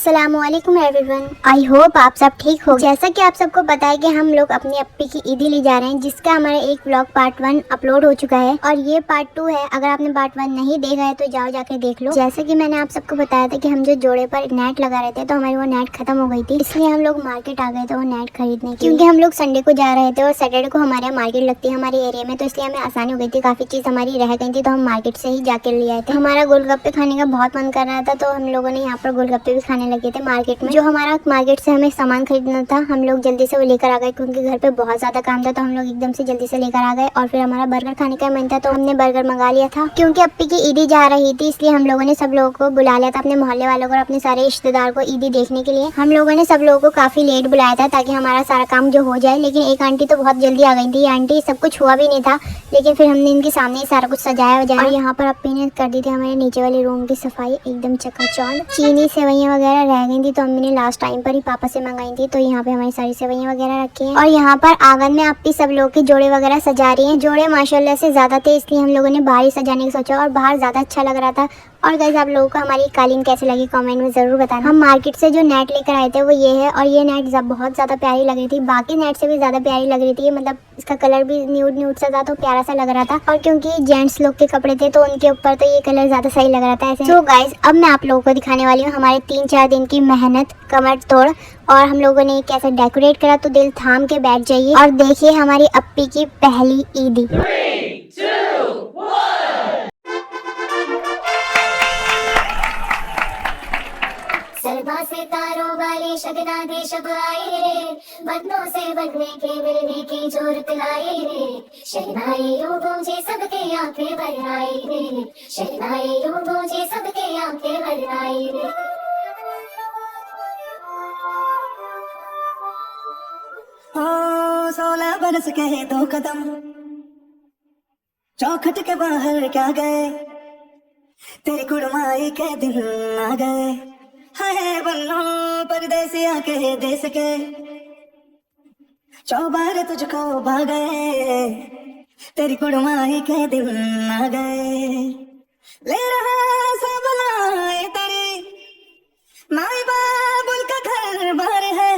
अस्सलामुअलैकुम everyone, I hope आप सब ठीक हो। जैसा कि आप सबको पता है कि हम लोग अपनी अप्पी की ईदी ले जा रहे हैं, जिसका हमारा एक व्लॉग पार्ट 1 अपलोड हो चुका है और ये पार्ट 2 है। अगर आपने पार्ट 1 नहीं देखा है तो जाओ जाकर देख लो। जैसा कि मैंने आप सबको बताया था कि हम जो जोड़े पर नेट लगा रहे थे तो हमारी वो नेट खत्म हो गई थी, इसलिए हम लोग मार्केट आ गए थे वो नेट खरीदने, क्योंकि हम लोग संडे को जा रहे थे और सैटरडे को हमारे यहाँ मार्केट लगती है हमारे एरिया में, तो इसलिए हमें आसानी हो गई थी। काफी चीज हमारी रह गई थी तो हम मार्केट से ही जाके ले आए थे। हमारा गोलगप्पे खाने का बहुत मन कर रहा था तो हम लोगों ने यहाँ पर गोलगप्पे भी खाने लगे थे मार्केट में। जो हमारा मार्केट से हमें सामान खरीदना था हम लोग जल्दी से वो लेकर आ गए, क्योंकि घर पे बहुत ज्यादा काम था तो हम लोग एकदम से जल्दी से लेकर आ गए। और फिर हमारा बर्गर खाने का मन था तो हमने बर्गर मंगा लिया था, क्योंकि अप्पी की ईदी जा रही थी इसलिए हम लोगों ने सब लोगों को बुला लिया था, अपने मोहल्ले वालों को और अपने सारे रिश्तेदार को ईदी देखने के लिए। हम लोगों ने सब लोगों को काफी लेट बुलाया था ताकि हमारा सारा काम जो हो जाए, लेकिन एक आंटी तो बहुत जल्दी आ गई थी। आंटी सब कुछ हुआ भी नहीं था, लेकिन फिर हमने इनके सामने ही सारा कुछ सजाया वजाया। और यहाँ पर अप्पी ने कर दी थी हमारे नीचे वाले रूम की सफाई एकदम चकाचौंध। चीनी सेवइयाँ वगैरह रह गई थी तो अम्मी ने लास्ट टाइम पर ही पापा से मंगाई थी, तो यहाँ पे हमारी सारी सेवइयाँ वगैरह रखी हैं। और यहाँ पर आंगन में अप्पी सब लोग के जोड़े वगैरह सजा रही हैं। जोड़े माशाल्लाह से ज्यादा थे इसलिए हम लोगों ने बाहर ही सजाने का सोचा और बाहर ज्यादा अच्छा लग रहा था। और गाइस आप लोगों को हमारी कालीन कैसे लगी कमेंट में जरूर बताना। हम मार्केट से जो नेट लेकर आए थे वो ये है, और ये नेट बहुत ज्यादा प्यारी लग रही थी, बाकी नेट से भी ज्यादा प्यारी लग रही थी। मतलब इसका कलर भी न्यूड न्यूड सा था तो प्यारा सा लग रहा था, और क्योंकि जेंट्स लोग के कपड़े थे तो उनके ऊपर तो ये कलर ज्यादा सही लग रहा था ऐसे। तो गाइस अब मैं आप लोगों को दिखाने वाली हूँ हमारे 3-4 दिन की मेहनत कमर तोड़, और हम लोगों ने कैसे डेकोरेट करा, तो दिल थाम के बैठ जाइए और देखिए हमारी अप्पी की पहली ईदी। सरबा से तारों वाले शगना दे शब आए रे, बदनों से बनने के मिलने की जोरत लाए रे, शहनाई यूं गूंजे सबके आंखें भर आई रे, शहनाई यूं गूंजे सबके आंखें भर आई रे। ओ 16 बरस के 2 कदम चौखट के बाहर क्या गए, तेरी कुड़माई के दिन आ गए, हाय बन्नो परदेसिया के देश के, चौबार तुझको भागे, तेरी कुड़माई के दिन आ गए, ले रहा सब लाई तेरी माई बाबुल का घर बार है,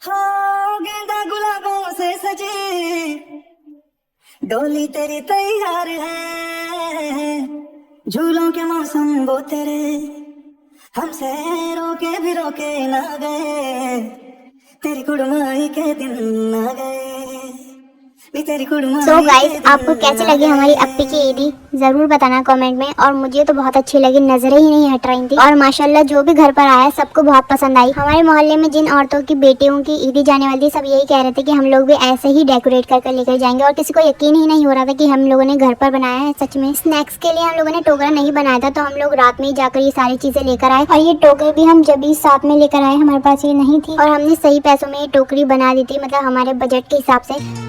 हो गेंदा गुलाबों से सजी डोली तेरी तैयार है, झूलों के मौसम वो तेरे हमसे रोके भी रोके ना गए, तेरी कुड़माई के दिन आ गए, तेरी कुड़माई। सो गाइस आपको कैसे लगी हमारी अप्पी की ईदी जरूर बताना कमेंट में। और मुझे तो बहुत अच्छी लगी, नजरें ही नहीं हट रही थी, और माशाल्लाह जो भी घर पर आया सबको बहुत पसंद आई। हमारे मोहल्ले में जिन औरतों की बेटियों की ईदी जाने वाली थी सब यही कह रहे थे कि हम लोग भी ऐसे ही डेकोरेट करके लेकर जाएंगे, और किसी को यकीन ही नहीं हो रहा था कि हम लोगों ने घर पर बनाया है सच में। स्नैक्स के लिए हम लोगों ने टोकरा नहीं बनाया था तो हम लोग रात में ही जाकर ये सारी चीजें लेकर आए, और ये टोकरी भी हम जब भी साथ में लेकर आए हमारे पास ये नहीं थी, और हमने सही पैसों में ये टोकरी बना दी थी, मतलब हमारे बजट के हिसाब से।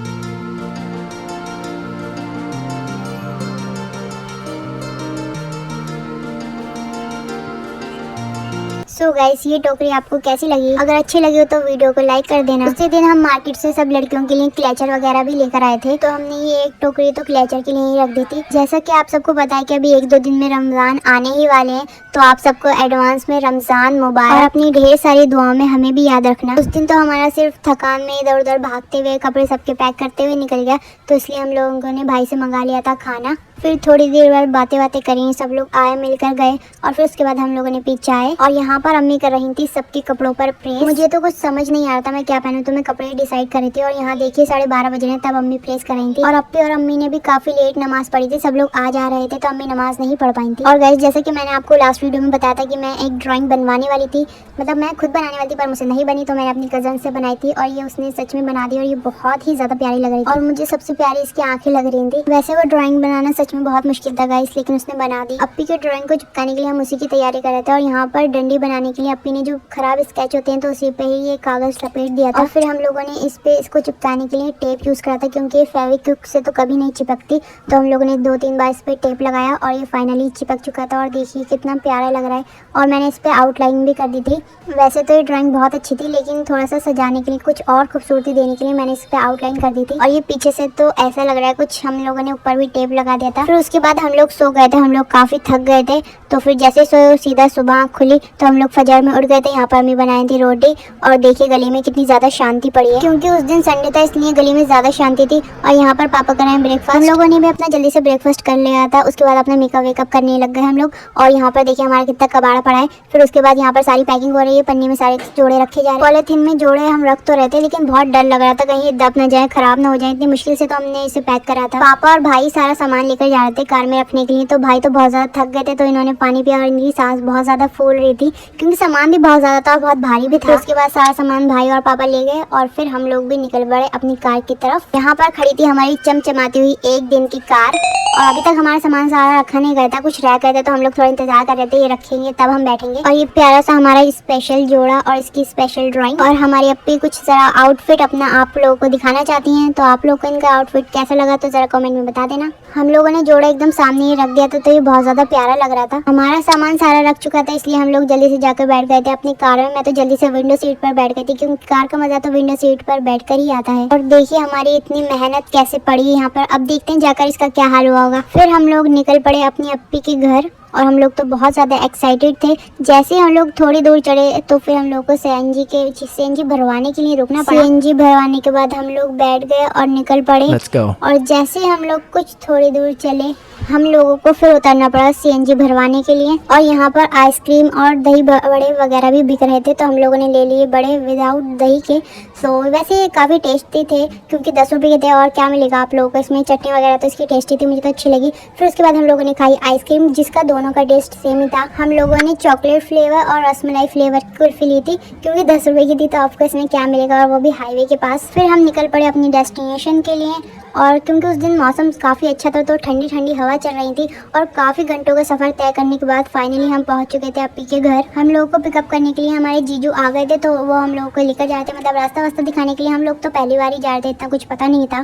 सो गाइस ये टोकरी आपको कैसी लगी? अगर अच्छी लगी हो तो वीडियो को लाइक कर देना। उसी दिन हम मार्केट से सब लड़कियों के लिए क्लेचर वगैरह भी लेकर आए थे, तो हमने ये एक टोकरी तो क्लेचर के लिए ही रख दी थी। जैसा कि आप सबको पता है कि अभी 1-2 दिन में रमजान आने ही वाले हैं, तो आप सबको एडवांस में रमजान मुबारक, और अपनी ढेर सारी दुआओं में हमें भी याद रखना। उस दिन तो हमारा सिर्फ थकान में इधर उधर भागते हुए कपड़े सबके पैक करते हुए निकल गया, तो इसलिए हम लोगों ने भाई से मंगा लिया था खाना। फिर थोड़ी देर बाद बातें करी, सब लोग आए मिलकर गए, और फिर उसके बाद हम लोगों ने पी चाय। और यहाँ पर अम्मी कर रही थी सबके कपड़ों पर प्रेस। मुझे तो कुछ समझ नहीं आ रहा था मैं क्या पहनूं, तो मैं कपड़े डिसाइड कर रही थी। और यहाँ देखिए 12:30 बज रहे तब अम्मी प्रेस कर रही थी, और अप्पी और अम्मी ने भी काफी लेट नमाज पढ़ी थी, सब लोग आ जा रहे थे तो अम्मी नमाज नहीं पढ़ पाई थी। और गाइस जैसे कि मैंने आपको लास्ट वीडियो में बताया था कि मैं एक ड्राइंग बनवाने वाली थी, मतलब मैं खुद बनाने वाली थी पर मुझसे नहीं बनी, तो मैंने अपनी कजन से बनाई थी, और ये उसने सच में बना दी, और ये बहुत ही ज्यादा प्यारी लग रही थी, और मुझे सबसे प्यारी इसकी आंखें लग रही थी। वैसे वो ड्राइंग बनाना सच में बहुत मुश्किल था गाइस, लेकिन उसने बना दी। अप्पी की ड्राइंग को चिपकाने के लिए हम उसी की तैयारी कर रहे थे, और यहाँ पर डंडी बनाने के लिए अप्पी ने जो खराब स्केच होते हैं तो उसी पे ही ये कागज लपेट दिया था, और फिर हम लोगों ने इसको चिपकाने के लिए टेप यूज करा था, क्योंकि फेविक्विक से तो कभी नहीं चिपकती, तो हम लोगों ने 2-3 बार इस पे टेप लगाया और ये फाइनली चिपक चुका था। और देखिए कितना प्यारा लग रहा है, और मैंने इस पे आउटलाइन भी कर दी थी। वैसे तो ये ड्राइंग बहुत अच्छी थी, लेकिन थोड़ा सा सजाने के लिए, कुछ और खूबसूरती देने के लिए मैंने इस पे आउटलाइन कर दी थी। और ये पीछे से तो ऐसा लग रहा है कुछ हम लोगों ने ऊपर भी टेप लगा दिया था। फिर उसके बाद हम लोग सो गए थे, हम लोग काफी थक गए थे। तो फिर जैसे सोए सीधा सुबह आँख खुली तो हम लोग फजर में उठ गए थे। यहाँ पर अम्मी बनाई थी रोटी और देखिए गली में कितनी ज्यादा शांति पड़ी है, क्योंकि उस दिन संडे था इसलिए गली में ज्यादा शांति थी। और यहाँ पर पापा कराए ब्रेकफास्ट। हम लोगों ने भी अपना जल्दी से ब्रेकफास्ट कर लिया था। उसके बाद अपना मेकअप वेकअप करने लग गए हम लोग। और यहाँ पर देखिए हमारा कितना कबाड़ा पड़ा है। फिर उसके बाद यहाँ पर सारी पैकिंग हो रही है, पन्नी में सारे जोड़े रखे जा रहे हैं। पॉलिथीन में जोड़े हम रख तो रहते लेकिन बहुत डर लग रहा था कहीं दब न जाए, खराब ना हो जाए। इतनी मुश्किल से तो हमने इसे पैक करा था। पापा और भाई सारा सामान लेकर जा रहे थे कार में रखने के लिए। तो भाई तो बहुत ज्यादा थक गए थे तो इन्होंने पानी पिया और इनकी सांस बहुत ज्यादा फूल रही थी क्योंकि सामान भी बहुत ज्यादा था और बहुत भारी भी था। उसके बाद सारा सामान भाई और पापा ले गए और फिर हम लोग भी निकल पड़े अपनी कार की तरफ। यहाँ पर खड़ी थी हमारी चमचमाती हुई एक दिन की कार और अभी तक हमारा सामान सारा रखा नहीं गया था, कुछ रह गए थे तो हम लोग थोड़ा इंतजार कर रहे थे ये रखेंगे तब हम बैठेंगे। और ये प्यारा सा हमारा स्पेशल जोड़ा और इसकी स्पेशल ड्राइंग। और हमारी अपनी कुछ जरा आउटफिट अपना आप लोगों को दिखाना चाहती हैं। तो आप लोग को इनका आउटफिट कैसा लगा तो जरा कमेंट में बता देना। हम लोगों ने जोड़ा एकदम सामने ही रख दिया था तो ये बहुत ज्यादा प्यारा लग रहा था। हमारा सामान सारा रख चुका था इसलिए हम लोग जल्दी से जाकर बैठ गए थे अपनी कार में। मैं तो जल्दी से विंडो सीट पर बैठ गई थी क्योंकि कार का मजा तो विंडो सीट पर बैठकर ही आता है। और देखिए हमारी इतनी मेहनत कैसे पड़ी यहाँ पर। अब देखते हैं जाकर इसका क्या हाल हुआ होगा। फिर हम लोग निकल पड़े अपनी अप्पी के घर और हम लोग तो बहुत ज़्यादा एक्साइटेड थे। जैसे ही हम लोग थोड़ी दूर चढ़े तो फिर हम लोग को सीएनजी भरवाने के लिए रुकना पड़ा। सीएनजी भरवाने के बाद हम लोग बैठ गए और निकल पड़े। और जैसे हम लोग कुछ थोड़ी दूर चले हम लोगों को फिर उतरना पड़ा सीएनजी भरवाने के लिए। और यहाँ पर आइसक्रीम और दही बड़े वगैरह भी बिक रहे थे तो हम लोगों ने ले लिए बड़े विदाउट दही के। सो वैसे काफ़ी टेस्टी थे क्योंकि 10 रुपये के थे और क्या मिलेगा आप लोगों को इसमें, चटनी वगैरह तो इसकी टेस्टी थी, मुझे तो अच्छी लगी। फिर उसके बाद हम लोगों ने खाई आइसक्रीम जिसका दोनों का टेस्ट सेम ही था। हम लोगों ने चॉकलेट फ्लेवर और रसमलाई फ्लेवर की कुल्फी ली थी क्योंकि 10 रुपये की थी तो आपको इसमें क्या मिलेगा और वो भी हाईवे के पास। फिर हम निकल पड़े अपनी डेस्टिनेशन के लिए। और क्योंकि उस दिन मौसम काफ़ी अच्छा था तो ठंडी ठंडी हवा चल रही थी और काफ़ी घंटों का सफ़र तय करने के बाद फाइनली हम पहुंच चुके थे अप्पी के घर। हम लोगों को पिकअप करने के लिए हमारे जीजू आ गए थे तो वो हम लोगों को लेकर जा रहे थे, मतलब रास्ता वास्ता दिखाने के लिए। हम लोग तो पहली बार ही जा रहे थे, इतना कुछ पता नहीं था।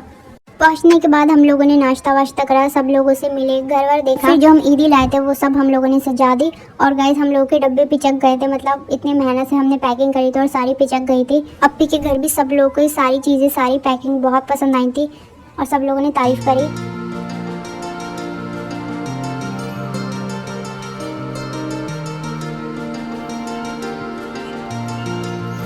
पहुंचने के बाद हम लोगों ने नाश्ता वाश्ता करा, सब लोगों से मिले, घर वर देखा। फिर जो हम ईदी लाए थे वो सब हम लोगों ने सजा दी। और गाइस हम लोगों के डब्बे पिचक गए थे, मतलब इतनी मेहनत से हमने पैकिंग करी थी और सारी पिचक गई थी। अप्पी के घर भी सब लोगों को ये सारी चीज़ें, सारी पैकिंग बहुत पसंद आई थी और सब लोगों ने तारीफ करी।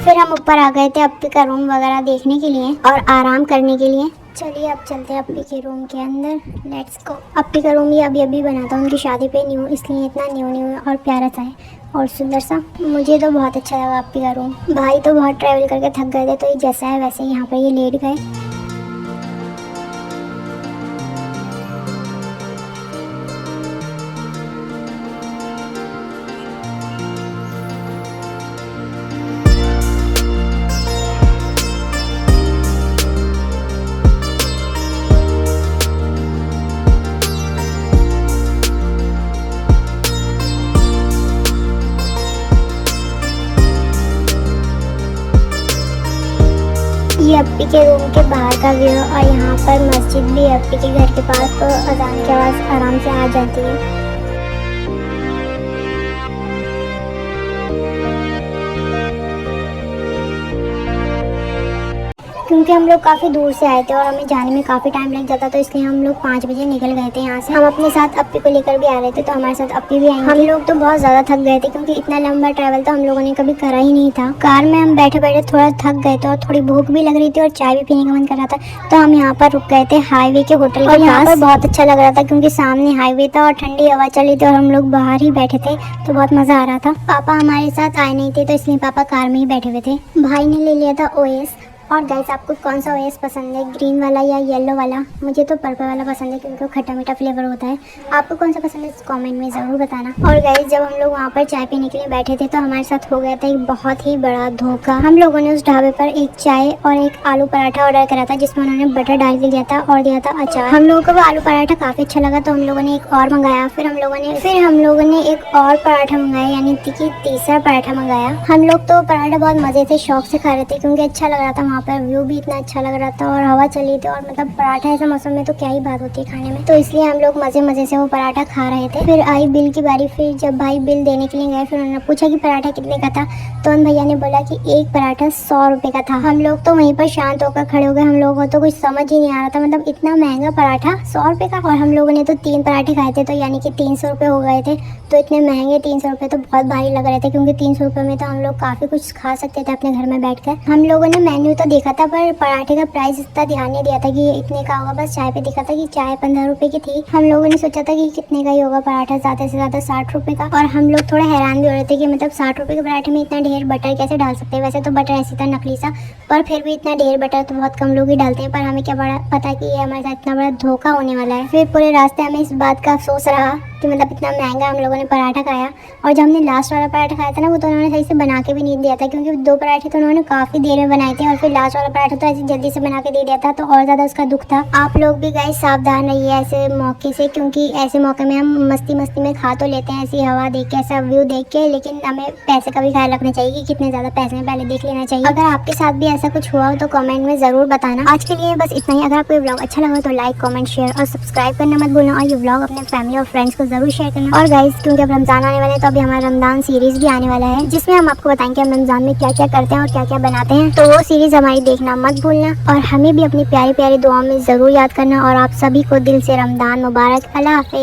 फिर हम ऊपर आ गए थे अप्पी का रूम वगैरह देखने के लिए और आराम करने के लिए। चलिए अब चलते हैं अप्पी के रूम के अंदर, लेट्स गो। अप्पी का रूम ये अभी बना था उनकी शादी पे, न्यू, इसलिए इतना न्यू और प्यारा सा है और सुंदर सा। मुझे तो बहुत अच्छा लगा अप्पी का रूम। भाई तो बहुत ट्रैवल करके थक गए थे तो ये जैसा है वैसे यहाँ पर ये लेट गए। ये अप्पी के रूम के बाहर का व्यू और यहाँ पर मस्जिद भी है अप्पी के घर के पास, तो अजान की आवाज़ आराम से आ जाती है। क्योंकि हम लोग काफ़ी दूर से आए थे और हमें जाने में काफ़ी टाइम लग जाता तो इसलिए हम लोग 5 बजे निकल गए थे यहाँ से। हम अपने साथ अप्पी को लेकर भी आ रहे थे तो हमारे साथ अप्पी भी आएंगे। हम लोग तो बहुत ज़्यादा थक गए थे क्योंकि इतना लंबा ट्रैवल तो हम लोगों ने कभी करा ही नहीं था। कार में हम बैठे बैठे थोड़ा थक गए थे और थोड़ी भूख भी लग रही थी और चाय भी पीने का मन कर रहा था तो हम यहाँ पर रुक गए थे हाईवे के होटल के। यहाँ पर बहुत अच्छा लग रहा था क्योंकि सामने हाईवे था और ठंडी हवा चल रही थी और हम लोग बाहर ही बैठे थे तो बहुत मज़ा आ रहा था। पापा हमारे साथ आए नहीं थे तो इसलिए पापा कार में ही बैठे हुए थे। भाई ने ले लिया था OS। और गाइस आपको कौन सा OS पसंद है, ग्रीन वाला या येलो वाला? मुझे तो पर्पल वाला पसंद है क्योंकि वो खट्टा मीठा फ्लेवर होता है। आपको कौन सा पसंद है कमेंट में ज़रूर बताना। और गाइस जब हम लोग वहाँ पर चाय पीने के लिए बैठे थे तो हमारे साथ हो गया था एक बहुत ही बड़ा धोखा। हम लोगों ने उस ढाबे पर एक चाय और एक आलू पराठा ऑर्डर करा था जिसमें उन्होंने बटर डाल के दिया था और दिया था अचार। हम लोगों को वो आलू पराठा काफ़ी अच्छा लगा तो हम लोगों ने एक और मंगाया। फिर हम लोगों ने एक और पराठा मंगाया, यानी कि तीसरा पराठा मंगाया। हम लोग तो पराठा बहुत मज़े से शौक से खा रहे थे क्योंकि अच्छा लग रहा था वहाँ पर व्यू भी इतना अच्छा लग रहा था और हवा चली थी, और मतलब पराठा ऐसा मौसम में तो क्या ही बात होती है खाने में। तो इसलिए हम लोग मजे मजे से वो पराठा खा रहे थे। फिर आई बिल की बारी। फिर जब भाई बिल देने के लिए गए, फिर उन्होंने पूछा कि पराठा कितने का था, तो उन भैया ने बोला कि एक पराठा 100 रुपए का था। हम लोग तो वहीं पर शांत होकर खड़े हो गए, हम लोगों को तो कुछ समझ ही नहीं आ रहा था, मतलब इतना महंगा पराठा 100 रुपए का। और हम लोगों ने तो 3 पराठे खाए थे, तो यानी कि 300 रुपए हो गए थे। तो इतने महंगे 300 रुपए तो बहुत भारी लग रहे थे, क्योंकि 300 रुपए में तो हम लोग काफ़ी कुछ खा सकते थे अपने घर में बैठकर। हम लोगों ने मेन्यू तो देखा था, पर पराठे का प्राइस इतना ध्यान नहीं दिया था कि इतने का होगा। बस चाय पे देखा था कि चाय 15 रुपए की थी। हम लोगों ने सोचा था कि कितने का ही होगा पराठा, ज़्यादा से ज़्यादा 60 रुपए का। और हम लोग थोड़ा हैरान भी हो रहे थे कि मतलब 60 रुपए के पराठे में इतना ढेर बटर कैसे डाल सकते हैं। वैसे तो बटर ऐसी था नकली सा, पर फिर भी इतना ढेर बटर तो बहुत कम लोग ही डालते हैं। पर हमें क्या पता कि ये हमारे साथ इतना बड़ा धोखा होने वाला है। फिर पूरे रास्ते हमें इस बात का अफसोस रहा कि मतलब इतना महंगा हम लोगों ने पराठा खाया। और जब हमने लास्ट वाला पराठा खाया था ना, वो तो उन्होंने सही से बना के भी नहीं दिया था, क्योंकि 2 पराठे तो उन्होंने काफ़ी देर में बनाए थे, और फिर लास्ट वाला पराठा तो ऐसे जल्दी से बना के दे दिया था, तो और ज़्यादा उसका दुख था। आप लोग भी गाइस सावधान रहिए ऐसे मौके से, क्योंकि ऐसे मौके में हम मस्ती मस्ती में खा तो लेते हैं ऐसी हवा देख के, ऐसा व्यू देख के, लेकिन हमें पैसे का भी ख्याल रखना चाहिए कि कितने ज़्यादा पैसे में पहले देख लेना चाहिए। अगर आपके साथ भी ऐसा कुछ हुआ हो तो कमेंट में ज़रूर बताना। आज के लिए बस इतना ही। अगर आपको ये व्लॉग अच्छा लगा तो लाइक, कमेंट, शेयर और सब्सक्राइब करना मत भूलना, और ये व्लॉग अपने फैमिली और फ्रेंड्स को जरूर शेयर करना। और गाइस, क्योंकि अब रमजान आने वाले हैं, तो अभी हमारा रमजान सीरीज भी आने वाला है, जिसमें हम आपको बताएंगे हम रमजान में क्या क्या करते हैं और क्या क्या बनाते हैं। तो वो सीरीज हमारी देखना मत भूलना, और हमें भी अपनी प्यारी प्यारी दुआओं में जरूर याद करना। और आप सभी को दिल से रमजान मुबारक। अल्लाह हाफिज़।